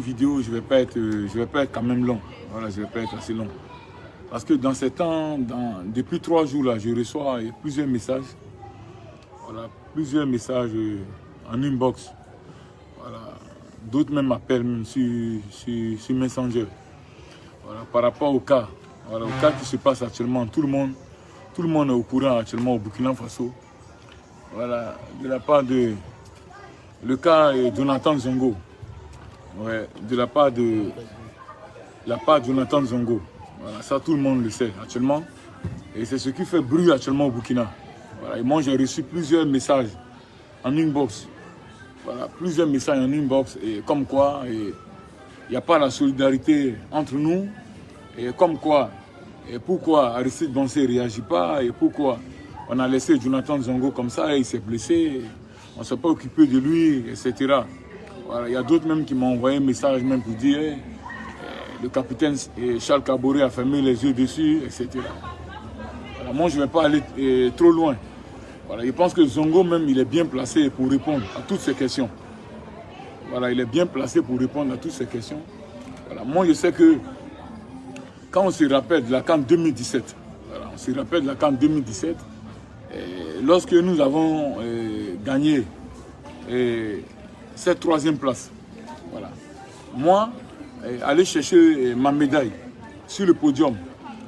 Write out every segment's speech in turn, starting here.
Vidéo, je vais pas être quand même long. Voilà, je vais pas être assez long. Parce que dans ces temps, depuis 3 jours là, je reçois plusieurs messages. Voilà, plusieurs messages en inbox. Voilà, d'autres même m'appellent même sur Messenger. Voilà, par rapport au cas. Voilà, au cas qui se passe actuellement, tout le monde est au courant actuellement au Burkina Faso. Voilà, de la part de le cas Jonathan Zongo. Ouais, de la part de Jonathan Zongo. Voilà, ça tout le monde le sait actuellement. Et c'est ce qui fait bruit actuellement au Burkina. Voilà, et moi j'ai reçu plusieurs messages en inbox. Voilà, plusieurs messages en inbox et comme quoi il n'y a pas la solidarité entre nous. Et comme quoi, et pourquoi Aristide Bansé ne réagit pas et pourquoi on a laissé Jonathan Zongo comme ça et il s'est blessé. On ne s'est pas occupé de lui, etc. Voilà, il y a d'autres même qui m'ont envoyé un message même pour dire le capitaine Charles Kaboré a fermé les yeux dessus, etc. Voilà, moi, je ne vais pas aller trop loin. Voilà, je pense que Zongo même, il est bien placé pour répondre à toutes ces questions. Voilà, il est bien placé pour répondre à toutes ces questions. Voilà, moi, je sais que quand on se rappelle de la CAN 2017, voilà, on se rappelle de la CAN 2017, lorsque nous avons gagné cette 3e place, voilà. Moi, aller chercher ma médaille sur le podium,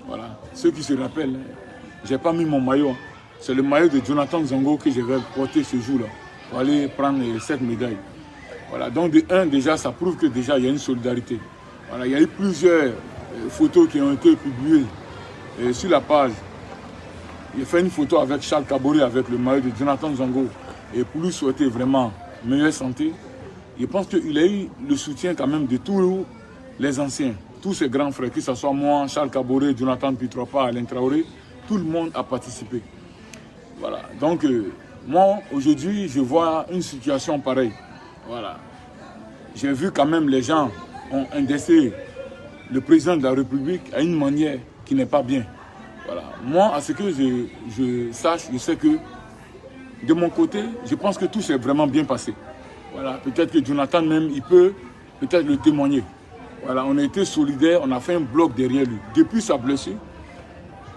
voilà. Ceux qui se rappellent, je n'ai pas mis mon maillot. C'est le maillot de Jonathan Zongo que je vais porter ce jour-là pour aller prendre cette médaille. Voilà. Donc de 1, déjà, ça prouve que déjà il y a une solidarité. Voilà. Il y a eu plusieurs photos qui ont été publiées sur la page. J'ai fait une photo avec Charles Kaboré avec le maillot de Jonathan Zongo et pour lui souhaiter vraiment meilleure santé. Je pense qu'il a eu le soutien quand même de tous les anciens, tous ses grands frères, que ce soit moi, Charles Kaboré, Jonathan Pitropa, Alain Traoré, tout le monde a participé. Voilà. Donc, moi, aujourd'hui, je vois une situation pareille. Voilà. J'ai vu quand même les gens ont indexé le président de la République à une manière qui n'est pas bien. Voilà. Moi, à ce que je sache, je sais que de mon côté, je pense que tout s'est vraiment bien passé. Voilà. Peut-être que Jonathan même, il peut peut-être le témoigner. Voilà. On a été solidaires, on a fait un bloc derrière lui. Depuis sa blessure,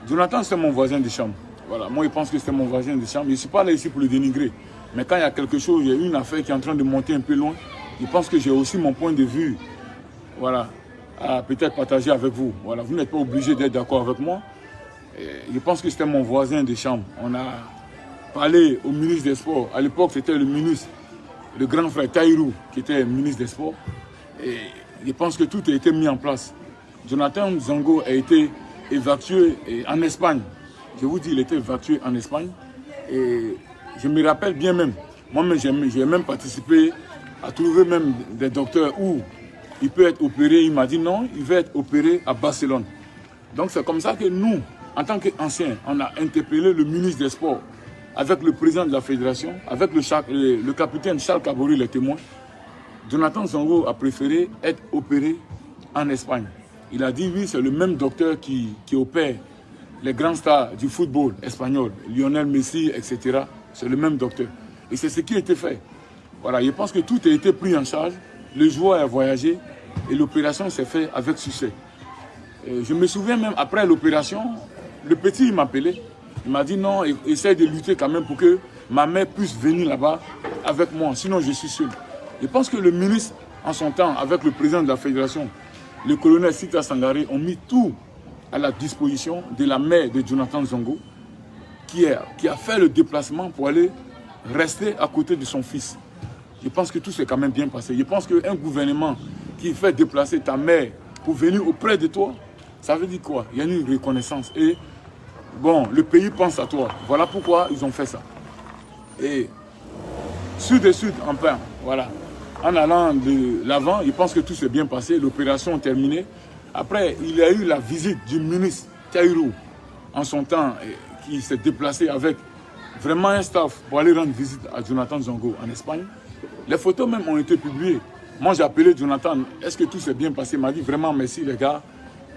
Jonathan, c'est mon voisin de chambre. Voilà. Moi, je pense que c'est mon voisin de chambre. Je ne suis pas là ici pour le dénigrer. Mais quand il y a quelque chose, il y a une affaire qui est en train de monter un peu loin, je pense que j'ai aussi mon point de vue, voilà, à peut-être partager avec vous. Voilà. Vous n'êtes pas obligé d'être d'accord avec moi. Et je pense que c'était mon voisin de chambre. On a parlé au ministre des Sports. À l'époque, c'était le ministre, le grand frère Taïrou, qui était ministre des Sports. Et je pense que tout a été mis en place. Jonathan Zongo a été évacué en Espagne. Je vous dis, il était évacué en Espagne. Et je me rappelle bien même, moi-même, j'ai même participé à trouver même des docteurs où il peut être opéré. Il m'a dit non, il va être opéré à Barcelone. Donc c'est comme ça que nous, en tant qu'anciens, on a interpellé le ministre des Sports avec le président de la fédération, avec le capitaine Charles Kaboré, les témoins. Jonathan Zongo a préféré être opéré en Espagne. Il a dit oui, c'est le même docteur qui opère les grands stars du football espagnol, Lionel Messi, etc. C'est le même docteur. Et c'est ce qui a été fait. Voilà, je pense que tout a été pris en charge. Le joueur a voyagé et l'opération s'est faite avec succès. Et je me souviens même après l'opération, le petit m'a appelé. Il m'a dit non, essaye de lutter quand même pour que ma mère puisse venir là-bas avec moi. Sinon, je suis seul. Je pense que le ministre, en son temps, avec le président de la fédération, le colonel Sita Sangaré, ont mis tout à la disposition de la mère de Jonathan Zongo, qui a fait le déplacement pour aller rester à côté de son fils. Je pense que tout s'est quand même bien passé. Je pense qu'un gouvernement qui fait déplacer ta mère pour venir auprès de toi, ça veut dire quoi? Il y a une reconnaissance. Et bon, le pays pense à toi. Voilà pourquoi ils ont fait ça. Et sud et sud, enfin, voilà. En allant de l'avant, je pense que tout s'est bien passé. L'opération est terminée. Après, il y a eu la visite du ministre Taïrou en son temps, qui s'est déplacé avec vraiment un staff pour aller rendre visite à Jonathan Zongo en Espagne. Les photos même ont été publiées. Moi, j'ai appelé Jonathan. Est-ce que tout s'est bien passé? Il m'a dit vraiment merci les gars.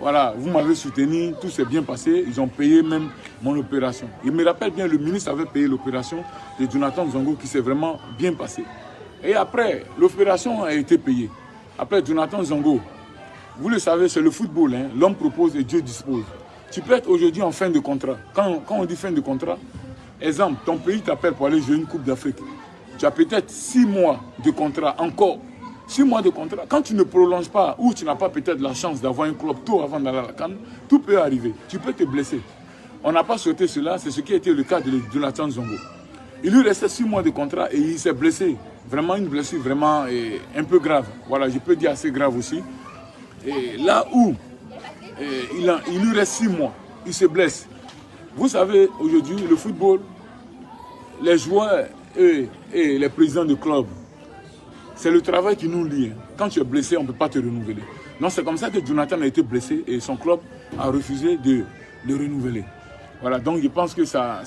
Voilà, vous m'avez soutenu, tout s'est bien passé. Ils ont payé même mon opération. Il me rappelle bien, le ministre avait payé l'opération de Jonathan Zongo qui s'est vraiment bien passée. Et après, l'opération a été payée. Après, Jonathan Zongo, vous le savez, c'est le football. Hein. L'homme propose et Dieu dispose. Tu peux être aujourd'hui en fin de contrat. Quand on dit fin de contrat, exemple, ton pays t'appelle pour aller jouer une Coupe d'Afrique. Tu as peut-être 6 mois de contrat encore. 6 mois de contrat. Quand tu ne prolonges pas ou tu n'as pas peut-être la chance d'avoir un club tôt avant d'aller à la CAN, tout peut arriver. Tu peux te blesser. On n'a pas souhaité cela. C'est ce qui a été le cas de Jonathan Zongo. Il lui restait 6 mois de contrat et il s'est blessé. Vraiment une blessure vraiment un peu grave. Voilà, je peux dire assez grave aussi. Et là où il lui reste 6 mois, il se blesse. Vous savez, aujourd'hui, le football, les joueurs et les présidents de club, c'est le travail qui nous lie. Quand tu es blessé, on ne peut pas te renouveler. Donc c'est comme ça que Jonathan a été blessé et son club a refusé de le renouveler. Voilà, donc je pense que ça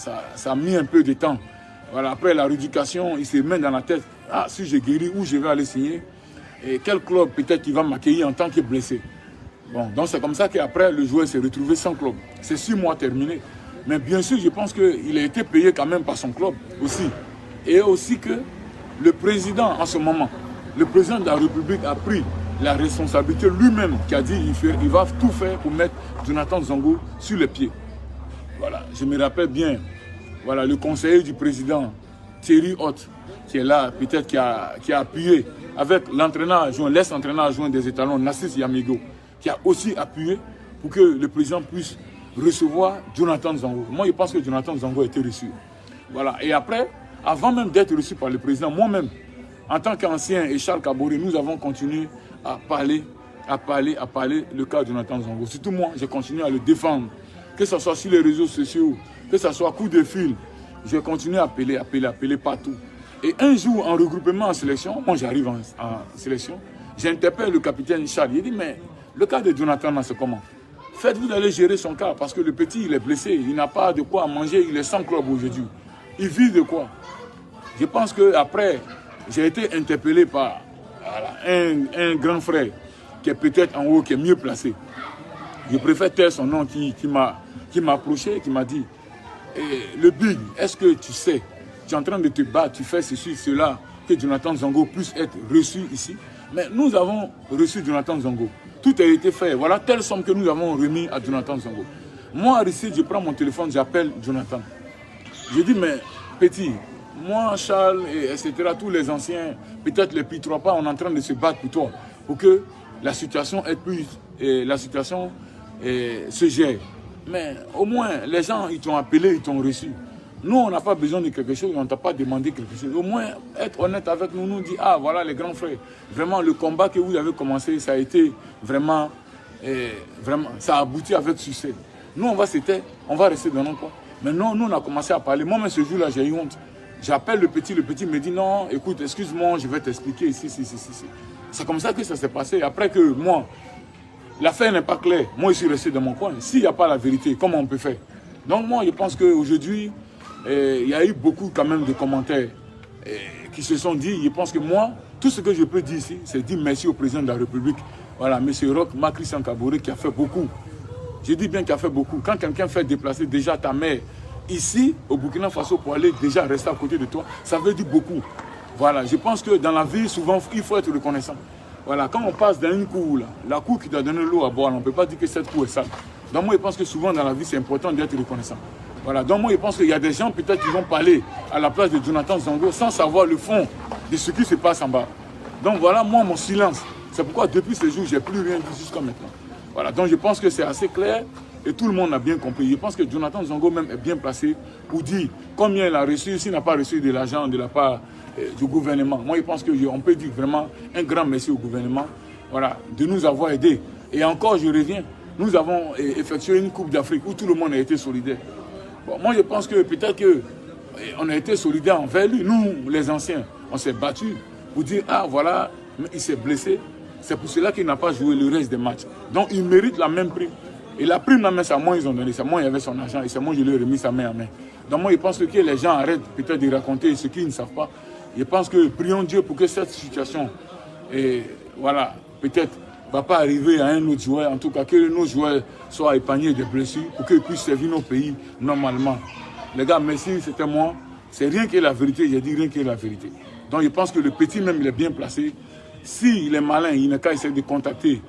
a mis un peu de temps. Voilà, après la rééducation, il se met dans la tête, ah, si je guéris, où je vais aller signer, et quel club peut-être qui va m'accueillir en tant que blessé. Bon, donc c'est comme ça qu'après, le joueur s'est retrouvé sans club. C'est 6 mois terminés. Mais bien sûr, je pense qu'il a été payé quand même par son club aussi. Et aussi que le président, en ce moment, le président de la République a pris la responsabilité lui-même, qui a dit qu'il va tout faire pour mettre Jonathan Zongo sur les pieds. Voilà, je me rappelle bien, voilà, le conseiller du président, Thierry Hott, qui est là, peut-être qui a appuyé avec l'entraîneur adjoint, l'ex-entraîneur adjoint des étalons, Nassis Yamigo, qui a aussi appuyé pour que le président puisse recevoir Jonathan Zongo. Moi, je pense que Jonathan Zongo a été reçu. Voilà. Et après, avant même d'être reçu par le président, moi-même, en tant qu'ancien et Charles Kaboré, nous avons continué à parler le cas de Jonathan Zongo. Surtout moi, j'ai continué à le défendre. Que ce soit sur les réseaux sociaux, que ce soit coup de fil, j'ai continué à appeler partout. Et un jour, en regroupement en sélection, moi j'arrive en sélection, j'interpelle le capitaine Charles. Il dit, mais le cas de Jonathan, c'est comment? Faites-vous d'aller gérer son cas, parce que le petit, il est blessé, il n'a pas de quoi manger, il est sans club aujourd'hui. Il vit de quoi? Je pense qu'après, j'ai été interpellé par un grand frère qui est peut-être en haut, qui est mieux placé. Je préfère taire son nom qui m'a approché, qui m'a dit, le Big, est-ce que tu sais, tu es en train de te battre, tu fais ceci, cela, que Jonathan Zongo puisse être reçu ici. Mais nous avons reçu Jonathan Zongo. Tout a été fait. Voilà telle somme que nous avons remis à Jonathan Zongo. Moi, ici, je prends mon téléphone, j'appelle Jonathan. Je dis, mais petit, moi, Charles, etc., tous les anciens, peut-être les P3 on est en train de se battre pour toi, pour que la situation se gère. Mais au moins, les gens, ils t'ont appelé, ils t'ont reçu. Nous, on n'a pas besoin de quelque chose, on ne t'a pas demandé quelque chose. Au moins, être honnête avec nous, nous dire, ah, voilà les grands frères. Vraiment, le combat que vous avez commencé, ça a été vraiment, ça a abouti avec succès. Nous, on va rester dans notre coin. Mais non, nous, on a commencé à parler. Moi, même ce jour-là, j'ai eu honte. J'appelle le petit me dit, non, écoute, excuse-moi, je vais t'expliquer ici. C'est comme ça que ça s'est passé. Après que moi, l'affaire n'est pas claire, moi, je suis resté dans mon coin. S'il n'y a pas la vérité, comment on peut faire? Donc, moi, je pense qu'aujourd'hui, il y a eu beaucoup quand même de commentaires qui se sont dit. Je pense que moi, tout ce que je peux dire ici, c'est dire merci au président de la République. Voilà, M. Roch Marc-Christian Kaboré qui a fait beaucoup. Je dis bien qu'il a fait beaucoup. Quand quelqu'un fait déplacer déjà ta mère ici, au Burkina Faso, pour aller déjà rester à côté de toi, ça veut dire beaucoup. Voilà, je pense que dans la vie, souvent, il faut être reconnaissant. Voilà, quand on passe dans une cour, là, la cour qui doit donner l'eau à boire, on ne peut pas dire que cette cour est sale. Donc moi, je pense que souvent dans la vie, c'est important d'être reconnaissant. Voilà, donc moi, je pense qu'il y a des gens peut-être qui vont parler à la place de Jonathan Zongo sans savoir le fond de ce qui se passe en bas. Donc voilà, moi, mon silence. C'est pourquoi depuis ce jour, je n'ai plus rien dit jusqu'à maintenant. Voilà, donc je pense que c'est assez clair et tout le monde a bien compris. Je pense que Jonathan Zongo même est bien placé pour dire combien il a reçu, s'il n'a pas reçu de l'argent de la part du gouvernement. Moi, je pense qu'on peut dire vraiment un grand merci au gouvernement, voilà, de nous avoir aidés. Et encore, je reviens, nous avons effectué une Coupe d'Afrique où tout le monde a été solidaire. Bon, moi, je pense que peut-être qu'on a été solidaires envers lui. Nous, les anciens, on s'est battus pour dire, ah voilà, il s'est blessé. C'est pour cela qu'il n'a pas joué le reste des matchs. Donc, il mérite la même prime. Et la prime, la main, c'est à moi, ils ont donné. C'est à moi, il y avait son argent. Et c'est moi, je lui ai remis sa main à main. Donc, moi, je pense que les gens arrêtent peut-être de raconter ce qu'ils ne savent pas. Je pense que prions Dieu pour que cette situation, voilà, peut-être, ne va pas arriver à un autre joueur. En tout cas, que nos joueurs soient épargnés de blessures pour qu'ils puissent servir nos pays normalement. Les gars, merci, c'était moi. C'est rien que la vérité. J'ai dit rien que la vérité. Donc, je pense que le petit même, il est bien placé. Si les malins, il n'a qu'à essayer de contacter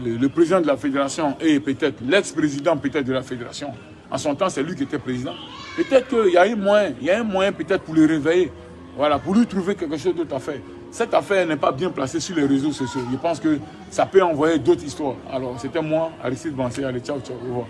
le président de la fédération et peut-être l'ex-président peut-être de la fédération. En son temps, c'est lui qui était président. Peut-être qu'il y a un moyen peut-être pour le réveiller. Voilà, pour lui trouver quelque chose d'autre à faire. Cette affaire n'est pas bien placée sur les réseaux sociaux. Je pense que ça peut envoyer d'autres histoires. Alors, c'était moi, Aristide Bansé. Allez, ciao, ciao, au revoir.